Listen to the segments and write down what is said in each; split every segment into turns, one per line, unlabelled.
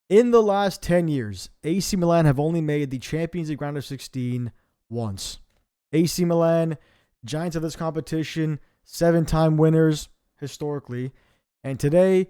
In the last 10 years, AC Milan have only made the Champions League round of 16 once. AC Milan, giants of this competition, 7-time winners historically. And today,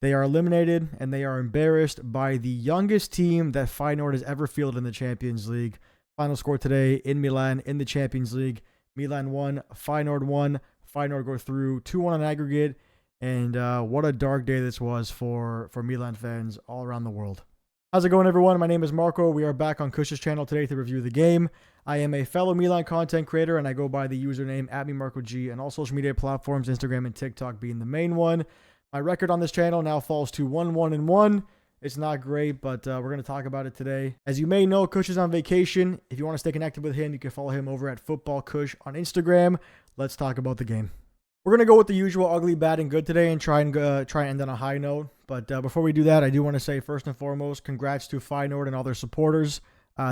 they are eliminated and they are embarrassed by the youngest team that Feyenoord has ever fielded in the Champions League. Final score today in Milan in the Champions League. Milan won, Feyenoord won. Feyenoord go through 2-1 on aggregate. And what a dark day this was for Milan fans all around the world. How's it going, everyone? My name is Marco. We are back on Kush's channel today to review the game. I am a fellow Milan content creator, and I go by the username @MeMarcoG on all social media platforms, Instagram and TikTok being the main one. My record on this channel now falls to 1-1-1. It's not great, but we're going to talk about it today. As you may know, Kush is on vacation. If you want to stay connected with him, you can follow him over at FootballKush on Instagram. Let's talk about the game. We're going to go with the usual ugly, bad, and good today and try and end on a high note. But before we do that, I do want to say, first and foremost, congrats to Feyenoord and all their supporters.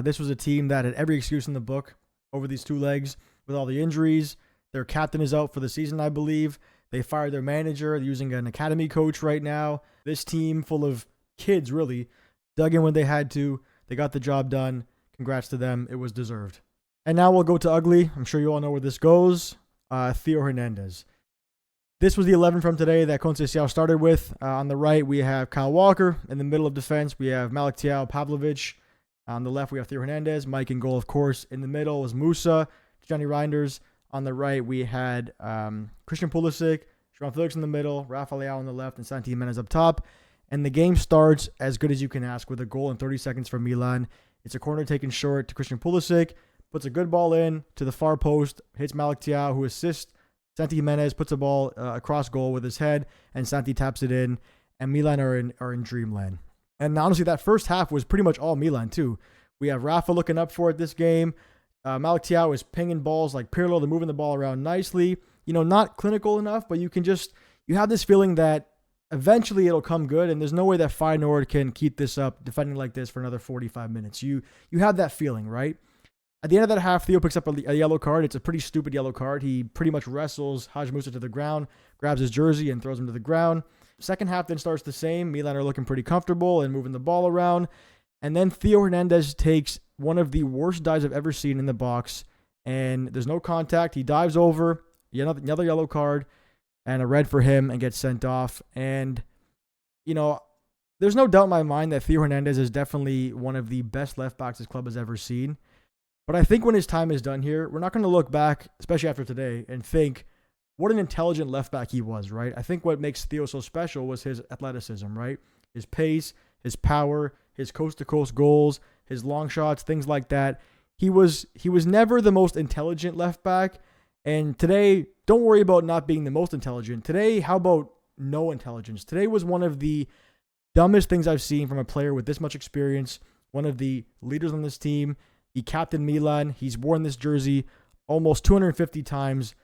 This was a team that had every excuse in the book over these two legs with all the injuries. Their captain is out for the season, I believe. They fired their manager. They're using an academy coach right now. This team, full of kids, really, dug in when they had to. They got the job done. Congrats to them. It was deserved. And now we'll go to ugly. I'm sure you all know where this goes. Theo Hernandez. This was the 11 from today that Conceição started with. On the right, we have Kyle Walker. In the middle of defense, we have Managerial, Pavlovic. On the left, we have Theo Hernandez. Mike in goal, of course. In the middle was Musa, Johnny Reinders. On the right, we had Christian Pulisic, João Felix in the middle, Rafa Leao on the left, and Santi Jimenez up top. And the game starts as good as you can ask with a goal in 30 seconds from Milan. It's a corner taken short to Christian Pulisic, puts a good ball in to the far post, hits Managerial, who assists Santi Jimenez, puts a ball across goal with his head, and Santi taps it in, and Milan are in dreamland. And honestly, that first half was pretty much all Milan, too. We have Rafa looking up for it this game. Managerial is pinging balls like Pirlo. They're moving the ball around nicely. You know, not clinical enough, but you have this feeling that eventually it'll come good, and there's no way that Feyenoord can keep this up, defending like this for another 45 minutes. You have that feeling, right? At the end of that half, Theo picks up a yellow card. It's a pretty stupid yellow card. He pretty much wrestles Haj Musa to the ground, grabs his jersey, and throws him to the ground. Second half then starts the same. Milan are looking pretty comfortable and moving the ball around. And then Theo Hernandez takes one of the worst dives I've ever seen in the box, and there's no contact. He dives over, another yellow card, and a red for him, and gets sent off. And, you know, there's no doubt in my mind that Theo Hernandez is definitely one of the best left backs this club has ever seen. But I think when his time is done here, we're not going to look back, especially after today, and think what an intelligent left back he was, right? I think what makes Theo so special was his athleticism, right? His pace, his power, his coast-to-coast goals, his long shots, things like that. He was never the most intelligent left back. And today, don't worry about not being the most intelligent. Today, how about no intelligence? Today was one of the dumbest things I've seen from a player with this much experience, one of the leaders on this team. He captained Milan. He's worn this jersey almost 250 times.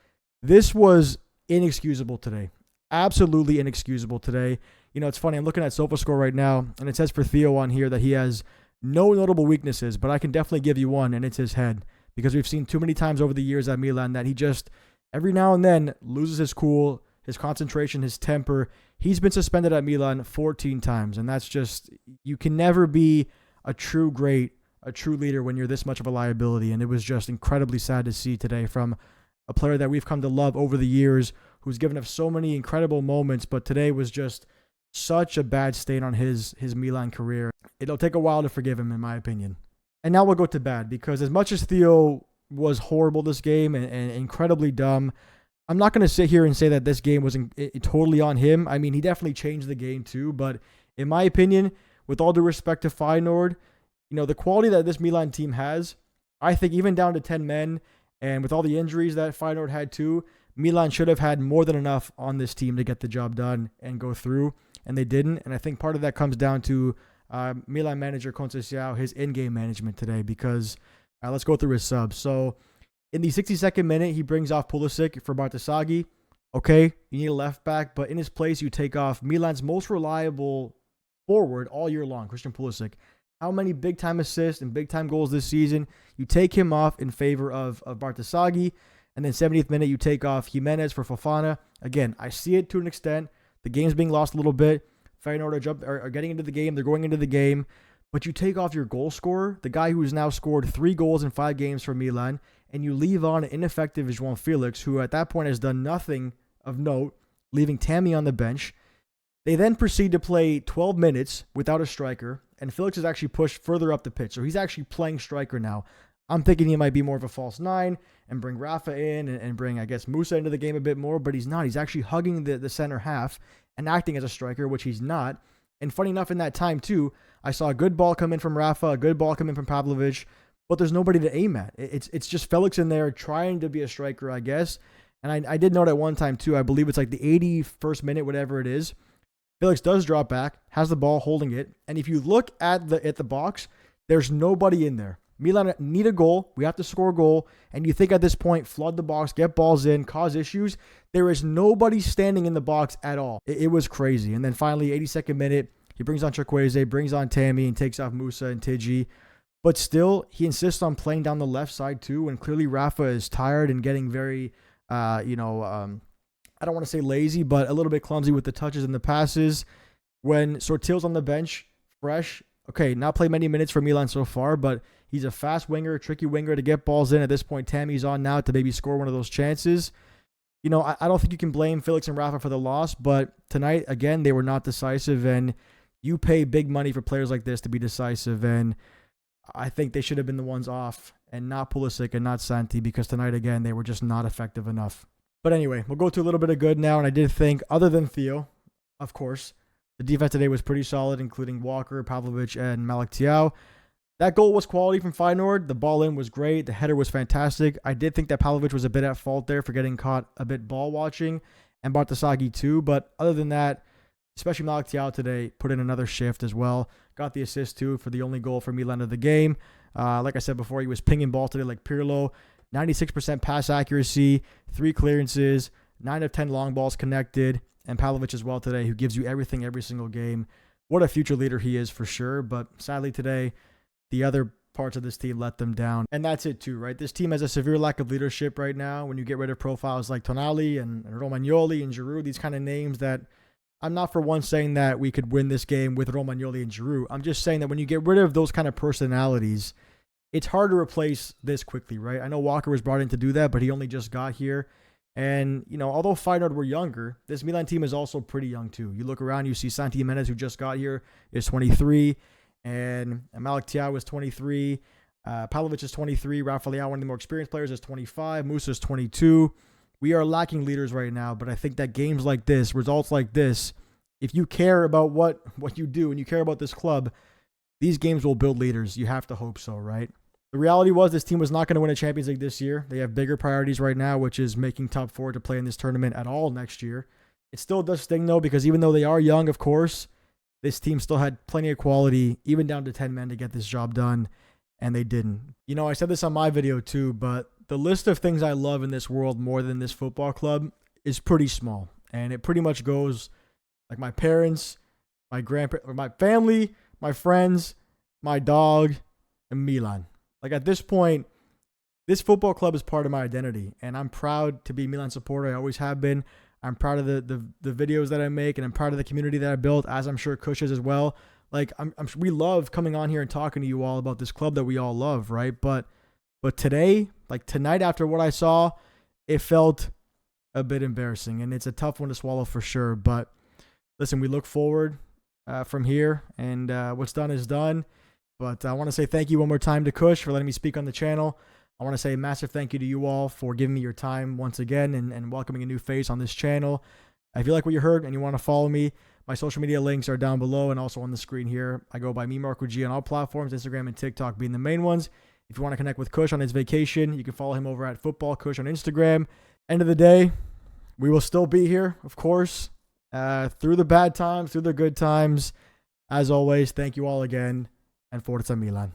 This was inexcusable today. Absolutely inexcusable today. You know, it's funny. I'm looking at SofaScore right now, and it says for Theo on here that he has no notable weaknesses, but I can definitely give you one, and it's his head. Because we've seen too many times over the years at Milan that he just, every now and then, loses his cool, his concentration, his temper. He's been suspended at Milan 14 times, and that's just, you can never be a true great, a true leader when you're this much of a liability. And it was just incredibly sad to see today from a player that we've come to love over the years, who's given us so many incredible moments, but today was just such a bad stain on his Milan career. It'll take a while to forgive him, in my opinion. And now we'll go to bad, because as much as Theo was horrible this game and incredibly dumb, I'm not going to sit here and say that this game was totally on him. I mean, he definitely changed the game too, but in my opinion, with all due respect to Feyenoord, you know, the quality that this Milan team has, I think even down to 10 men, and with all the injuries that Feyenoord had too, Milan should have had more than enough on this team to get the job done and go through, and they didn't. And I think part of that comes down to Milan manager Conceição, his in-game management today, because let's go through his subs. So in the 62nd minute, he brings off Pulisic for Bartasaghi. Okay, you need a left back, but in his place, you take off Milan's most reliable forward all year long, Christian Pulisic. How many big-time assists and big-time goals this season? You take him off in favor of Bartasaghi, and then 70th minute, you take off Jimenez for Fofana. Again, I see it to an extent. The game's being lost a little bit. Feyenoord are getting into the game. They're going into the game. But you take off your goal scorer, the guy who's now scored 3 goals in 5 games for Milan, and you leave on an ineffective João Felix, who at that point has done nothing of note, leaving Tammy on the bench. They then proceed to play 12 minutes without a striker, and Felix is actually pushed further up the pitch. So he's actually playing striker now. I'm thinking he might be more of a false 9 and bring Rafa in and bring, I guess, Musa into the game a bit more, but he's not. He's actually hugging the center half and acting as a striker, which he's not. And funny enough, in that time, too, I saw a good ball come in from Rafa, a good ball come in from Pavlovic, but there's nobody to aim at. It's just Felix in there trying to be a striker, I guess. And I did note at one time, too, I believe it's like the 81st minute, whatever it is, Felix does drop back, has the ball holding it, and if you look at the box, there's nobody in there. Milan need a goal. We have to score a goal. And you think at this point, flood the box, get balls in, cause issues. There is nobody standing in the box at all. It was crazy. And then finally, 82nd minute, he brings on Chukwueze, brings on Tammy, and takes off Musa and Tigi. But still, he insists on playing down the left side too. And clearly, Rafa is tired and getting very, I don't want to say lazy, but a little bit clumsy with the touches and the passes. When Sortil's on the bench, fresh. Okay, not played many minutes for Milan so far, but he's a fast winger, tricky winger to get balls in. At this point, Tammy's on now to maybe score one of those chances. I don't think you can blame Felix and Rafa for the loss, but tonight, again, they were not decisive, and you pay big money for players like this to be decisive, and I think they should have been the ones off, and not Pulisic and not Santi, because tonight, again, they were just not effective enough. But anyway, we'll go to a little bit of good now, and I did think, other than Theo, of course, the defense today was pretty solid, including Walker, Pavlovic, and Malik Thiaw. That goal was quality from Feyenoord. The ball in was great. The header was fantastic. I did think that Pavlovic was a bit at fault there for getting caught a bit ball watching, and Bartasagi too. But other than that, especially Malik Thiaw today, put in another shift as well. Got the assist too for the only goal for Milan of the game. Like I said before, he was pinging ball today like Pirlo. 96% pass accuracy, 3 clearances, 9 of 10 long balls connected. And Pavlovic as well today, who gives you everything every single game. What a future leader he is for sure. But sadly today, the other parts of this team let them down. And that's it too, right? This team has a severe lack of leadership right now. When you get rid of profiles like Tonali and Romagnoli and Giroud, these kind of names that I'm not for one saying that we could win this game with Romagnoli and Giroud. I'm just saying that when you get rid of those kind of personalities, it's hard to replace this quickly, right? I know Walker was brought in to do that, but he only just got here. And, although Feyenoord were younger, this Milan team is also pretty young too. You look around, you see Santi Jimenez, who just got here, is 23, and Malik Thiaw is 23. Pavlovic is 23. Rafa Leao, one of the more experienced players, is 25. Musa is 22. We are lacking leaders right now, but I think that games like this, results like this, if you care about what you do and you care about this club, these games will build leaders. You have to hope so, right? The reality was this team was not going to win a Champions League this year. They have bigger priorities right now, which is making top 4 to play in this tournament at all next year. It still does sting, though, because even though they are young, of course, this team still had plenty of quality, even down to 10 men to get this job done, and they didn't. I said this on my video too, but the list of things I love in this world more than this football club is pretty small. And it pretty much goes like my parents, my grandparents, my family, my friends, my dog, and Milan. Like at this point, this football club is part of my identity, and I'm proud to be a Milan supporter. I always have been. I'm proud of the videos that I make, and I'm proud of the community that I built, as I'm sure Kush is as well. Like we love coming on here and talking to you all about this club that we all love, right? But today, like tonight, after what I saw, it felt a bit embarrassing, and it's a tough one to swallow for sure. But listen, we look forward from here, and what's done is done. But I want to say thank you one more time to Kush for letting me speak on the channel. I want to say a massive thank you to you all for giving me your time once again and welcoming a new face on this channel. If you like what you heard and you want to follow me, my social media links are down below and also on the screen here. I go by MeMarcoG on all platforms, Instagram and TikTok being the main ones. If you want to connect with Kush on his vacation, you can follow him over at FootballKush on Instagram. End of the day, we will still be here, of course, through the bad times, through the good times. As always, thank you all again. And Forza Milan.